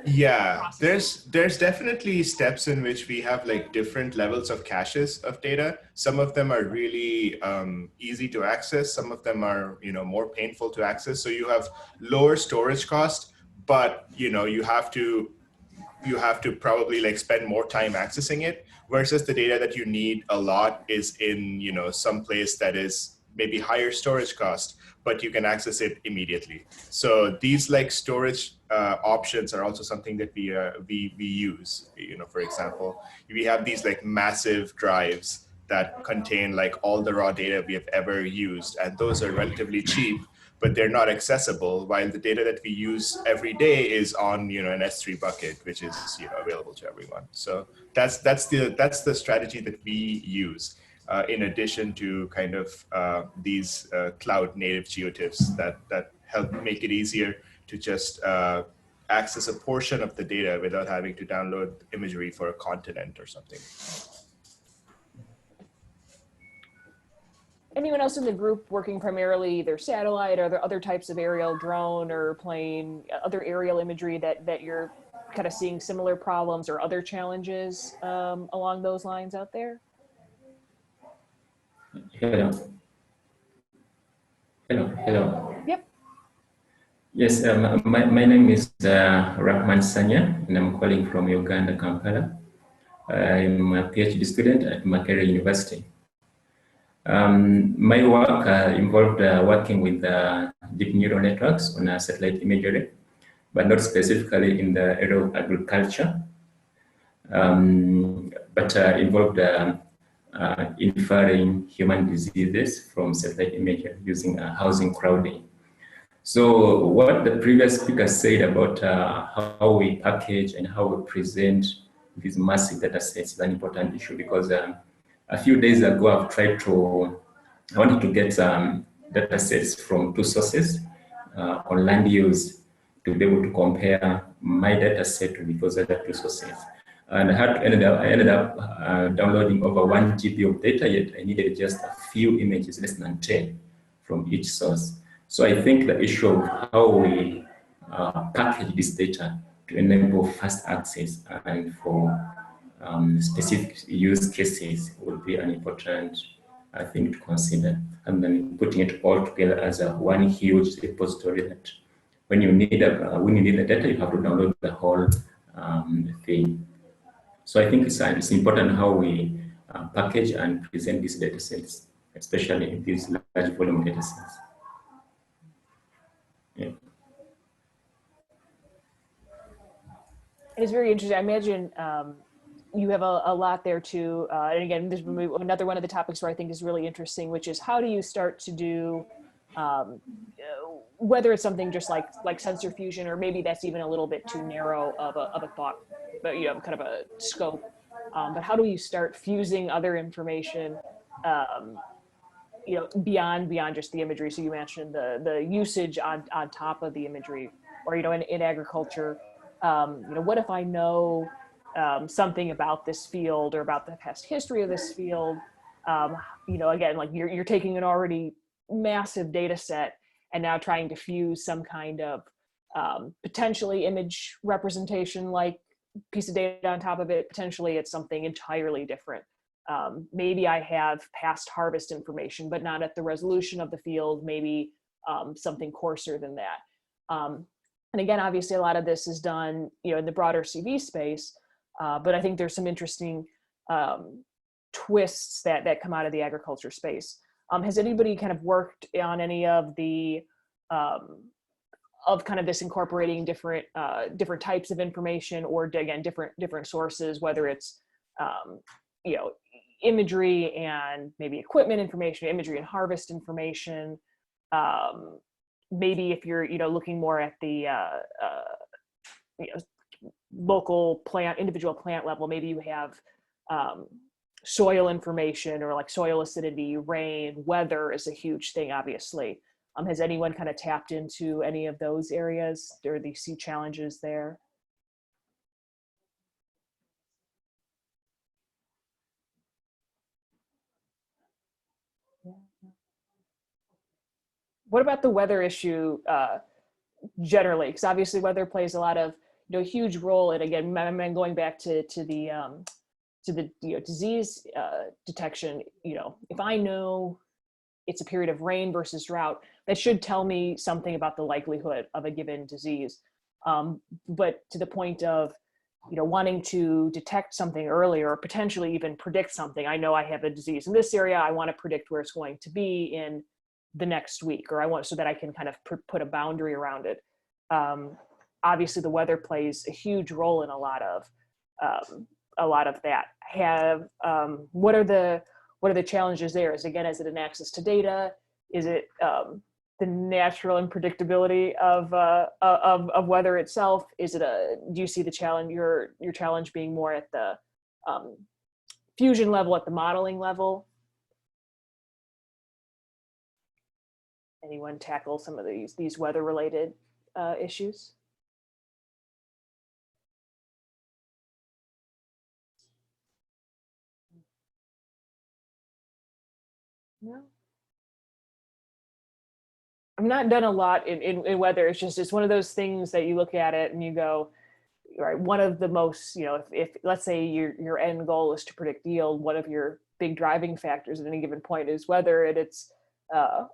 yeah, there's definitely steps in which we have like different levels of caches of data. Some of them are really easy to access. Some of them are more painful to access. So you have lower storage cost, but you have to probably like spend more time accessing it, versus the data that you need a lot is in some place that is maybe higher storage cost, but you can access it immediately. So these like storage options are also something that we use. For example, we have these like massive drives that contain like all the raw data we have ever used, and those are relatively cheap, but they're not accessible, while the data that we use every day is on an S3 bucket, which is available to everyone. So that's the strategy that we use, in addition to kind of these cloud native geotiffs that help make it easier to just access a portion of the data without having to download imagery for a continent or something. Anyone else in the group working primarily either satellite or other types of aerial drone or plane, other aerial imagery that you're kind of seeing similar problems or other challenges along those lines out there? Hello. Yep. Yes, my name is Rahman Sanya, and I'm calling from Uganda, Kampala. I'm a PhD student at Makerere University. My work involved working with deep neural networks on satellite imagery, but not specifically in the area of agriculture, but involved inferring human diseases from satellite imagery using housing crowding. So what the previous speaker said about how we package and how we present these massive data sets is an important issue, because a few days ago I wanted to get data sets from two sources on land use to be able to compare my data set with those other two sources. And I ended up downloading over 1 GB of data, yet I needed just a few images, less than 10 from each source. So I think the issue of how we package this data to enable fast access and for specific use cases will be an important thing to consider. And then putting it all together as one huge repository that when you need the data, you have to download the whole thing. So I think it's important how we package and present these data sets, especially these large volume data sets. Yeah. It's very interesting. I imagine you have a lot there too. And again, this is another one of the topics where I think is really interesting, which is how do you start to do, whether it's something just like sensor fusion, or maybe that's even a little bit too narrow of a thought, but kind of a scope. But how do you start fusing other information, beyond just the imagery? So you mentioned the usage on top of the imagery, or in agriculture. What if I know something about this field or about the past history of this field? Again, like you're taking an already massive data set and now trying to fuse some kind of potentially image representation, like piece of data on top of it. Potentially it's something entirely different. Maybe I have past harvest information, but not at the resolution of the field, maybe something coarser than that. And again, obviously a lot of this is done, in the broader CV space, but I think there's some interesting twists that come out of the agriculture space. Has anybody kind of worked on any of the, of kind of this incorporating different types of information, or again, different sources, whether it's, imagery and maybe equipment information, imagery and harvest information, maybe if you're looking more at the local plant, individual plant level, maybe you have soil information, or like soil acidity, rain, weather is a huge thing, obviously. Has anyone kind of tapped into any of those areas? Do you see challenges there? What about the weather issue generally? Because obviously weather plays a lot of huge role. And again, I'm going back to the disease detection. If I know it's a period of rain versus drought, that should tell me something about the likelihood of a given disease. But to the point of wanting to detect something earlier, or potentially even predict something. I know I have a disease in this area. I want to predict where it's going to be in the next week, or I want, so that I can kind of put a boundary around it. Obviously the weather plays a huge role in a lot of that. What are the challenges there? Is it an access to data? Is it the natural unpredictability of weather itself? Is it do you see the challenge, your challenge being more at the fusion level, at the modeling level? Anyone tackle some of these weather related issues? No. I've not done a lot in weather. It's one of those things that you look at it and you go, right, one of the most, if let's say your end goal is to predict yield, one of your big driving factors at any given point is weather, and it's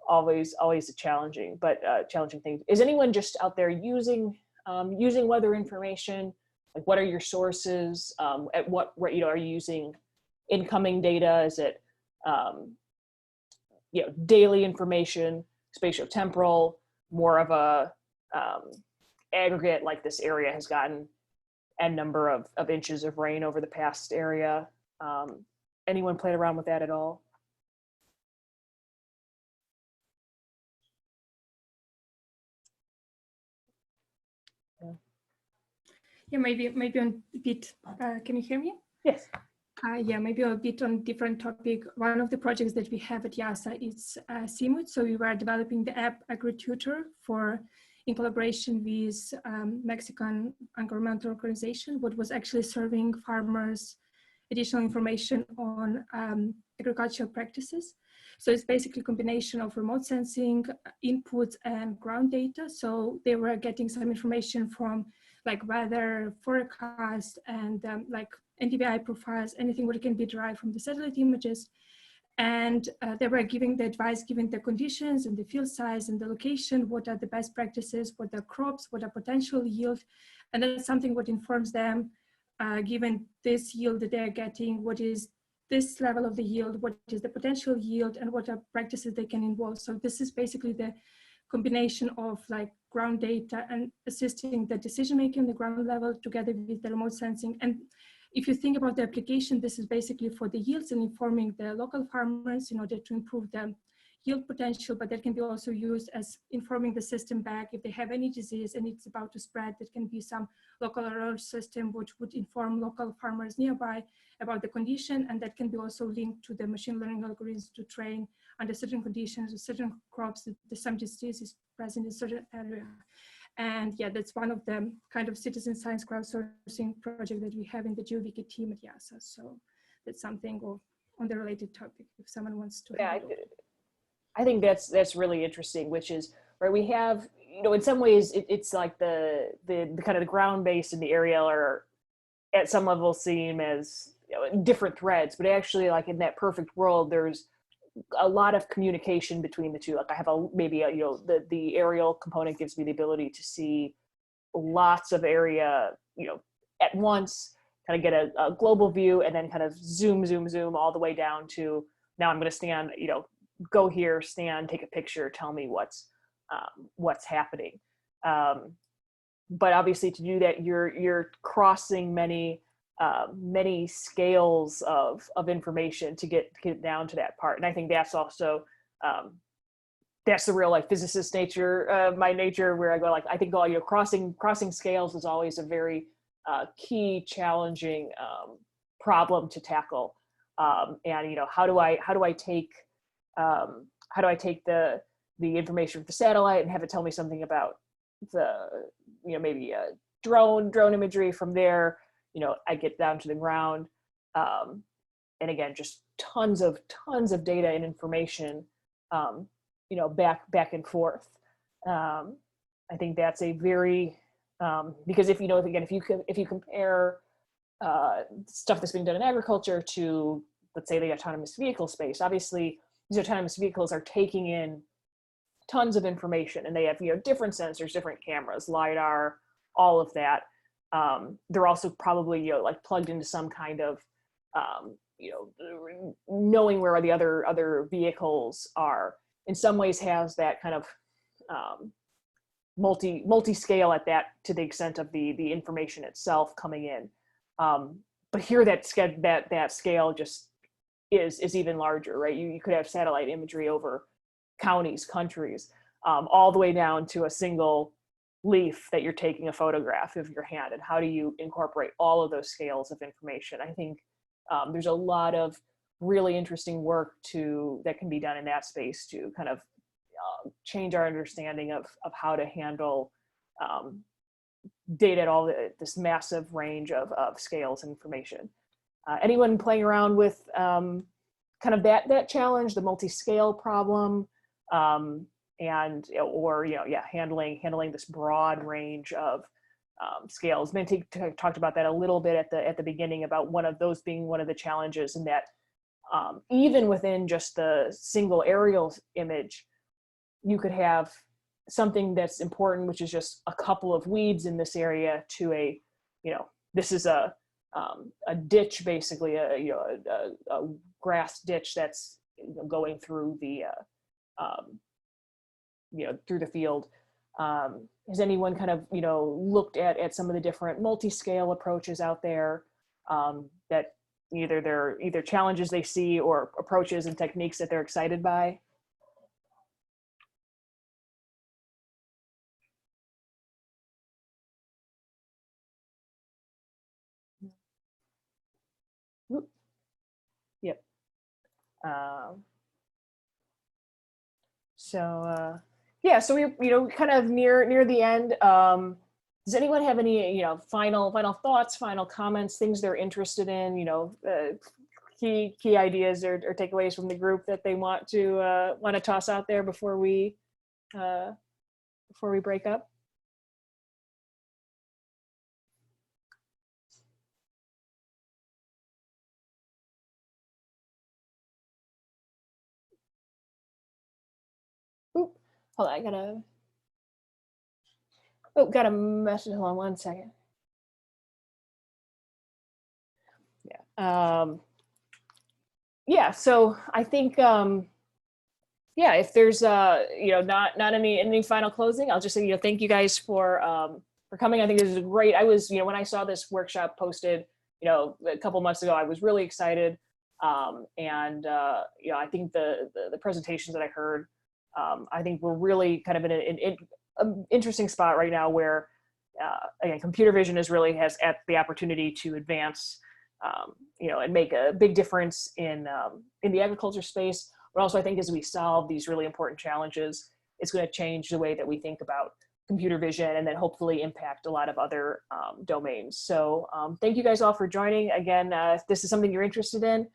always a challenging thing. Is anyone just out there using weather information? Like, what are your sources? At what rate, are you using incoming data? Is it daily information, spatiotemporal, more of a aggregate, like this area has gotten n number of inches of rain over the past area? Anyone played around with that at all? Yeah, maybe on a bit. Can you hear me? Yes. Yeah, maybe a bit on different topic. One of the projects that we have at YASA is CMUT. So we were developing the app AgriTutor in collaboration with Mexican governmental organization, what was actually serving farmers additional information on agricultural practices. So it's basically a combination of remote sensing, inputs, and ground data. So they were getting some information from like weather forecast and like NDVI profiles, anything that can be derived from the satellite images. And they were giving the advice, given the conditions and the field size and the location, what are the best practices, what are crops, what are potential yield. And that's something what informs them, given this yield that they're getting, what is this level of the yield, what is the potential yield, and what are practices they can involve. So this is basically the combination of like ground data and assisting the decision-making on the ground level together with the remote sensing. And if you think about the application, this is basically for the yields and informing the local farmers in order to improve the yield potential, but that can be also used as informing the system back if they have any disease and it's about to spread. That can be some local alert system which would inform local farmers nearby about the condition, and that can be also linked to the machine learning algorithms to train under certain conditions with certain crops that some disease is present in certain area. And yeah, that's one of the kind of citizen science crowdsourcing project that we have in the GeoWiki team at YASA. So that's something on the related topic if someone wants to. Yeah, I think that's really interesting, which is, right, we have, you know, in some ways it's like the kind of the ground based and the aerial are at some level seem as, you know, different threads, but actually like in that perfect world, there's a lot of communication between the two. Like I have you know, the aerial component gives me the ability to see lots of area, you know, at once, kind of get a global view and then kind of zoom all the way down to, now I'm going to stand, you know, go here, stand, take a picture, tell me what's happening. But obviously to do that, you're crossing many scales of information to get down to that part. And I think that's also, that's the real like physicist nature, my nature, where I go like, I think, you know, crossing scales is always a very key challenging problem to tackle. And, you know, how do I take the information from the satellite and have it tell me something about the, you know, maybe drone imagery from there. You know, I get down to the ground, and again, just tons of data and information, you know, back and forth. I think that's a very, because if you know, again, if you compare stuff that's being done in agriculture to, let's say, the autonomous vehicle space, obviously these autonomous vehicles are taking in tons of information, and they have, you know, different sensors, different cameras, LiDAR, all of that. They're also probably, you know, like plugged into some kind of, you know, knowing where the other vehicles are. In some ways, has that kind of multi-scale at that, to the extent of the information itself coming in. But here that scale just is even larger, right? You could have satellite imagery over counties, countries, all the way down to a single leaf that you're taking a photograph of your hand, and how do you incorporate all of those scales of information? I think there's a lot of really interesting work that can be done in that space to kind of change our understanding of how to handle data at this massive range of scales and information. Anyone playing around with kind of that challenge, the multi-scale problem, and or, you know, yeah, handling this broad range of scales. Minty talked about that a little bit at the beginning, about one of those being one of the challenges, and that even within just the single aerial image, you could have something that's important, which is just a couple of weeds in this area, to a, you know, this is a ditch, basically a grass ditch that's, you know, going through the you know, through the field. Has anyone kind of, you know, looked at some of the different multi-scale approaches out there, that either challenges they see or approaches and techniques that they're excited by? Yeah, so we kind of near the end. Does anyone have any final thoughts, final comments, things they're interested in, key ideas or takeaways from the group that they want to toss out there before we break up? Oop, hold on, got a message. Hold on one second. Yeah. Yeah, so I think yeah, if there's not any final closing, I'll just say thank you guys for coming. I think this is great. I was when I saw this workshop posted a couple months ago, I was really excited, and I think the presentations that I heard, I think we're really kind of in an interesting spot right now where again, computer vision has at the opportunity to advance and make a big difference in the agriculture space. But also I think as we solve these really important challenges, it's going to change the way that we think about computer vision and then hopefully impact a lot of other domains. So thank you guys all for joining. Again, if this is something you're interested in,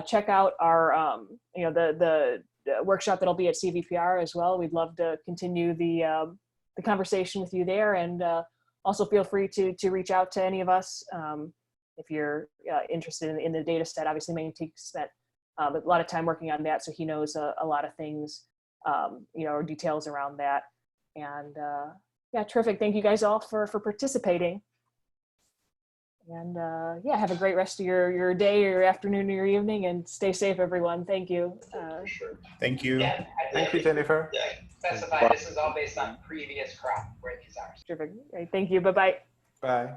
check out our, the workshop that'll be at CVPR as well. We'd love to continue the conversation with you there. And also feel free to reach out to any of us if you're interested in the data set. Obviously, Mantik spent a lot of time working on that, so he knows a lot of things, or details around that. And yeah, terrific. Thank you guys all for participating. And yeah, have a great rest of your day, or your afternoon, or your evening, and stay safe, everyone. Thank you. Thank you. Yeah, thank you, Jennifer. Yeah, specify this is all based on previous crop where these are. Terrific. Thank you. Bye-bye. Bye.